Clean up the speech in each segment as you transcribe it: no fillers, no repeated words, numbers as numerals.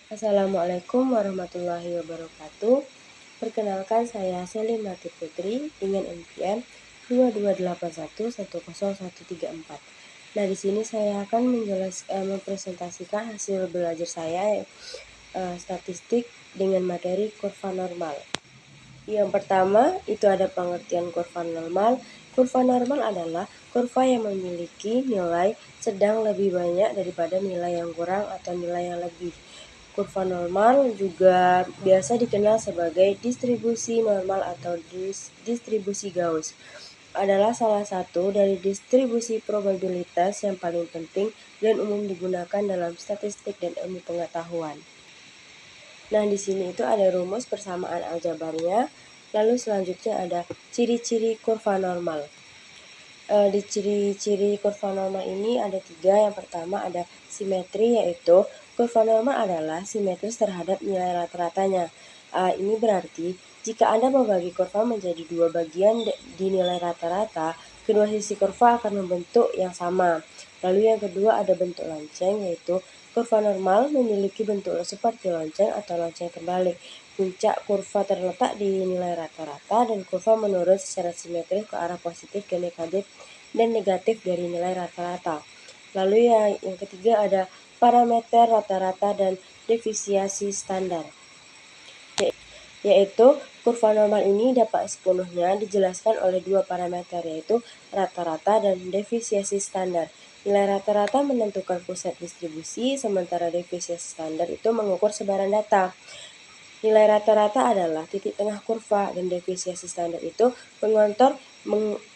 Assalamualaikum warahmatullahi wabarakatuh. Perkenalkan saya Selin Nati Putri dengan NPM 2281101134. Nah, di sini saya akan mempresentasikan hasil belajar saya statistik dengan materi kurva normal. Yang pertama, itu ada pengertian kurva normal. Kurva normal adalah kurva yang memiliki nilai sedang lebih banyak daripada nilai yang kurang atau nilai yang lebih. Kurva normal juga biasa dikenal sebagai distribusi normal atau distribusi Gauss. Adalah salah satu dari distribusi probabilitas yang paling penting dan umum digunakan dalam statistik dan ilmu pengetahuan. Nah, di sini itu ada rumus persamaan aljabarnya. Lalu selanjutnya ada ciri-ciri kurva normal. Di ciri-ciri kurva normal ini ada 3. Yang pertama ada simetri, yaitu kurva normal adalah simetris terhadap nilai rata-ratanya. Ini berarti jika Anda membagi kurva menjadi 2 bagian di nilai rata-rata, kedua sisi kurva akan membentuk yang sama. Lalu yang kedua ada bentuk lonceng, yaitu kurva normal memiliki bentuk seperti lonceng atau lonceng terbalik. Puncak kurva terletak di nilai rata-rata dan kurva menurun secara simetris ke arah positif dan negatif dari nilai rata-rata. Lalu yang ketiga ada parameter rata-rata dan deviasi standar, yaitu kurva normal ini dapat sepenuhnya dijelaskan oleh 2 parameter, yaitu rata-rata dan deviasi standar. Nilai rata-rata menentukan pusat distribusi, sementara deviasi standar itu mengukur sebaran data. Nilai rata-rata adalah titik tengah kurva dan deviasi standar itu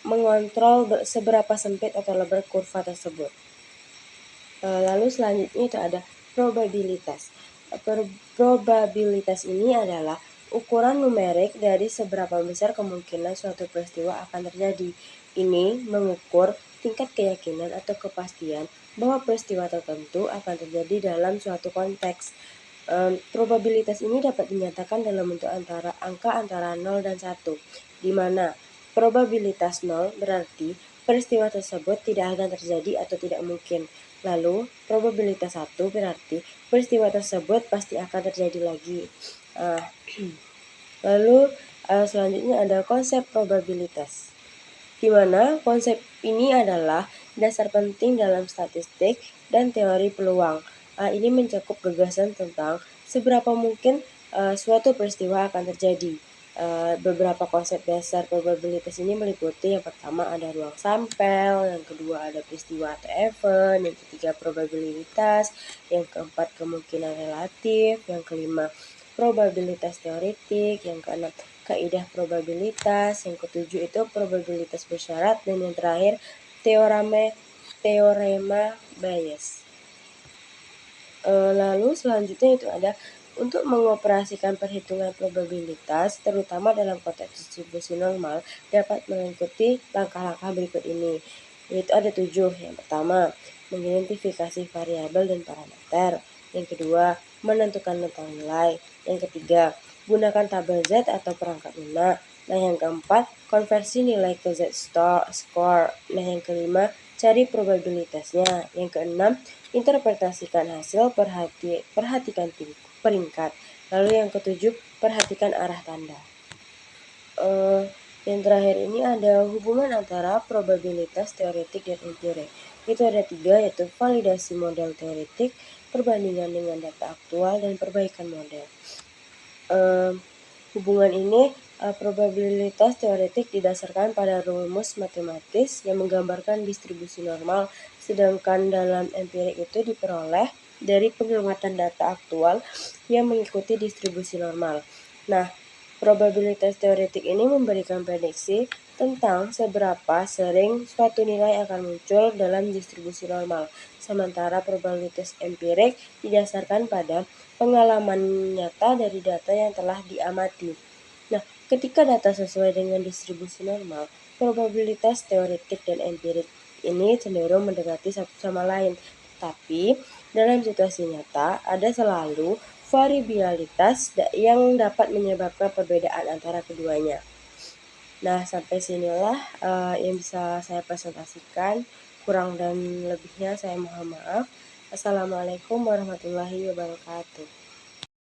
mengontrol seberapa sempit atau lebar kurva tersebut. Lalu selanjutnya itu ada probabilitas. Probabilitas ini adalah ukuran numerik dari seberapa besar kemungkinan suatu peristiwa akan terjadi. Ini mengukur tingkat keyakinan atau kepastian bahwa peristiwa tertentu akan terjadi dalam suatu konteks. Probabilitas ini dapat dinyatakan dalam bentuk angka antara 0 dan 1, di mana probabilitas 0 berarti peristiwa tersebut tidak akan terjadi atau tidak mungkin. Lalu probabilitas 1 berarti peristiwa tersebut pasti akan terjadi lagi. Lalu selanjutnya ada konsep probabilitas, di mana konsep ini adalah dasar penting dalam statistik dan teori peluang. Ini mencakup gagasan tentang seberapa mungkin suatu peristiwa akan terjadi. Beberapa konsep dasar probabilitas ini meliputi yang pertama ada ruang sampel, yang kedua ada peristiwa atau event, yang ketiga probabilitas, yang keempat kemungkinan relatif, yang kelima probabilitas teoretik, yang keenam kaidah probabilitas, yang ketujuh itu probabilitas bersyarat, dan yang terakhir teorema Bayes. Lalu selanjutnya itu ada untuk mengoperasikan perhitungan probabilitas, terutama dalam konteks distribusi normal, dapat mengikuti langkah-langkah berikut ini, yaitu ada 7. Yang pertama, mengidentifikasi variabel dan parameter. Yang kedua, menentukan rentang nilai. Yang ketiga, gunakan tabel Z atau perangkat lunak. Nah, yang keempat, konversi nilai ke Z-score. Nah, yang kelima, cari probabilitasnya. Yang keenam, interpretasikan hasil, perhatikan peringkat. Lalu yang ketujuh, perhatikan arah tanda. Yang terakhir ini ada hubungan antara probabilitas teoretik dan empirik. Itu ada 3, yaitu validasi model teoretik, perbandingan dengan data aktual, dan perbaikan model. Hubungan ini probabilitas teoretik didasarkan pada rumus matematis yang menggambarkan distribusi normal, sedangkan dalam empirik itu diperoleh dari pengamatan data aktual yang mengikuti distribusi normal. Nah, probabilitas teoretik ini memberikan prediksi tentang seberapa sering suatu nilai akan muncul dalam distribusi normal, sementara probabilitas empirik didasarkan pada pengalaman nyata dari data yang telah diamati. Nah, ketika data sesuai dengan distribusi normal, probabilitas teoretik dan empirik ini cenderung mendekati satu sama lain. Tapi dalam situasi nyata ada selalu variabilitas yang dapat menyebabkan perbedaan antara keduanya. Nah, sampai sinilah yang bisa saya presentasikan. Kurang dan lebihnya saya mohon maaf. Assalamualaikum warahmatullahi wabarakatuh.